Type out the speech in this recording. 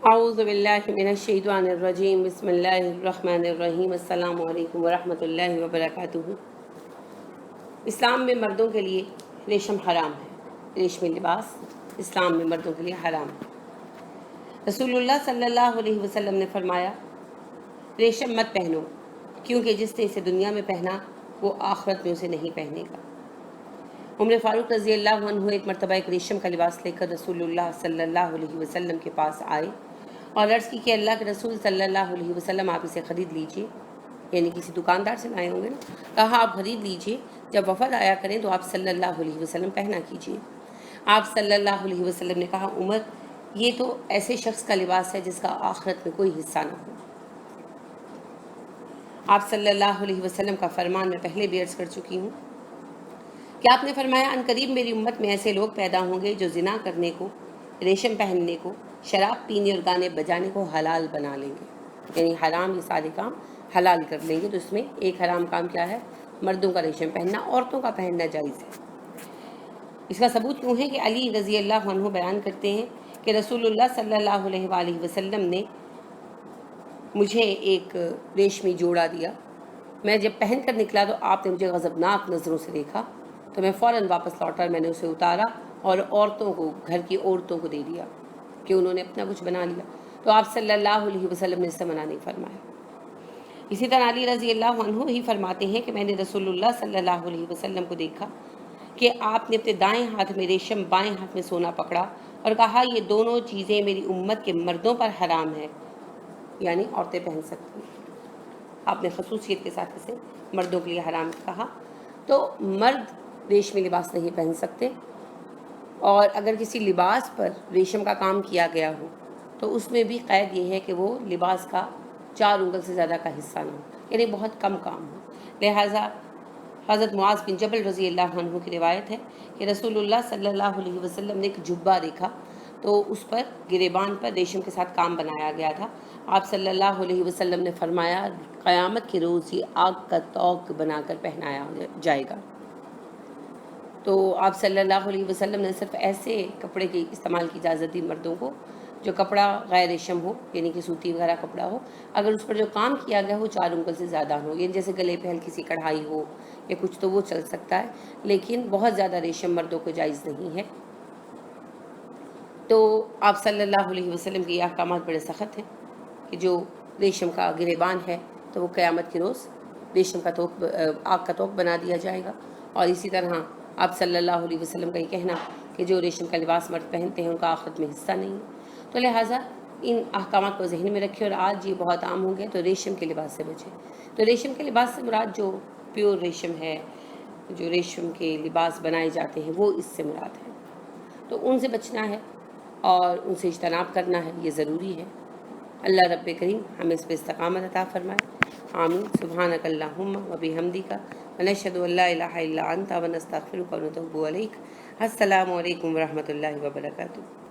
اعوذ باللہ من الشیطان الرجیم بسم اللہ الرحمن الرحیم السلام علیکم ورحمۃ اللہ وبرکاتہ۔ اسلام میں مردوں کے لیے ریشم حرام ہے، ریشمی لباس اسلام میں مردوں کے لیے حرام ہے۔ رسول اللہ صلی اللہ علیہ وسلم نے فرمایا، ریشم مت پہنو، کیونکہ جس نے اسے دنیا میں پہنا وہ آخرت میں اسے نہیں پہنے گا۔ عمر فاروق رضی اللہ عنہ ایک مرتبہ ایک ریشم کا لباس لے کر رسول اللہ صلی اللہ علیہ وسلم کے پاس آئے اور عرض کی کہ اللہ کے رسول صلی اللہ علیہ وسلم آپ اسے خرید لیجئے، یعنی کسی دکاندار سے لائے ہوں گے نا، کہا آپ خرید لیجئے، جب وفد آیا کریں تو آپ صلی اللہ علیہ وسلم پہنا کیجئے۔ آپ صلی اللہ علیہ وسلم نے کہا، عمر یہ تو ایسے شخص کا لباس ہے جس کا آخرت میں کوئی حصہ نہ ہو۔ آپ صلی اللہ علیہ وسلم کا فرمان میں پہلے بھی عرض کر چکی ہوں کہ آپ نے فرمایا، ان قریب میری امت میں ایسے لوگ پیدا ہوں گے جو زنا کرنے کو، ریشم پہننے کو، شراب پینے اور گانے بجانے کو حلال بنا لیں گے، یعنی حرام یہ سارے کام حلال کر لیں گے۔ تو اس میں ایک حرام کام کیا ہے؟ مردوں کا ریشم پہننا، عورتوں کا پہننا جائز ہے۔ اس کا ثبوت یوں ہے کہ علی رضی اللہ عنہ بیان کرتے ہیں کہ رسول اللہ صلی اللہ علیہ وآلہ وسلم نے مجھے ایک ریشمی جوڑا دیا، میں جب پہن کر نکلا تو آپ نے مجھے غضبناک نظروں سے دیکھا، تو میں فوراً واپس لوٹا اور میں نے اسے اتارا اور عورتوں کو، گھر کی عورتوں کو دے دیا کہ انہوں نے اپنا کچھ بنا لیا۔ تو آپ صلی اللہ علیہ وسلم نے اس سے منع نہیں فرمایا۔ اسی طرح علی رضی اللہ عنہ ہی فرماتے ہیں کہ میں نے رسول اللہ صلی اللہ علیہ وسلم کو دیکھا کہ آپ نے اپنے دائیں ہاتھ میں ریشم، بائیں ہاتھ میں سونا پکڑا اور کہا، یہ دونوں چیزیں میری امت کے مردوں پر حرام ہے، یعنی عورتیں پہن سکتی ہیں۔ آپ نے خصوصیت کے ساتھ اسے مردوں کے لیے حرام کہا۔ تو مرد ریشمی لباس نہیں پہن سکتے، اور اگر کسی لباس پر ریشم کا کام کیا گیا ہو تو اس میں بھی قید یہ ہے کہ وہ لباس کا 4 انگل سے زیادہ کا حصہ نہ ہو، یعنی بہت کم کام ہو۔ لہٰذا حضرت معاذ بن جبل رضی اللہ عنہ کی روایت ہے کہ رسول اللہ صلی اللہ علیہ وسلم نے ایک جبہ دیکھا تو اس پر گریبان پر ریشم کے ساتھ کام بنایا گیا تھا۔ آپ صلی اللہ علیہ وسلم نے فرمایا، قیامت کے روز یہ آگ کا توق بنا کر پہنایا جائے گا۔ تو آپ صلی اللہ علیہ وسلم نے صرف ایسے کپڑے کی استعمال کی اجازت دی مردوں کو جو کپڑا غیر ریشم ہو، یعنی کہ سوتی وغیرہ کپڑا ہو، اگر اس پر جو کام کیا گیا وہ 4 انگل سے زیادہ ہو، یعنی جیسے گلے پہ ہلکی سی کڑھائی ہو یا کچھ، تو وہ چل سکتا ہے، لیکن بہت زیادہ ریشم مردوں کو جائز نہیں ہے۔ تو آپ صلی اللہ علیہ وسلم کے یہ احکامات بڑے سخت ہیں کہ جو ریشم کا گریبان ہے تو وہ قیامت کے روز ریشم کا توق، آگ کا توق بنا دیا جائے گا۔ اور اسی طرح آپ صلی اللہ علیہ وسلم کا یہ کہنا کہ جو ریشم کا لباس مرد پہنتے ہیں ان کا آخرت میں حصہ نہیں ہے۔ تو لہٰذا ان احکامات کو ذہن میں رکھیں، اور آج یہ بہت عام ہو گیا، تو ریشم کے لباس سے بچیں۔ تو ریشم کے لباس سے مراد جو پیور ریشم ہے، جو ریشم کے لباس بنائے جاتے ہیں، وہ اس سے مراد ہے، تو ان سے بچنا ہے اور ان سے اجتناب کرنا ہے، یہ ضروری ہے۔ اللہ رب کریم ہمیں اس پہ استقامت عطا فرمائے، آمین۔ سبحانک اللہم و بحمدک ونشہد ان لا الہ الا انت ونستغفرک ونتوب الیک۔ السلام علیکم ورحمۃ اللہ وبرکاتہ۔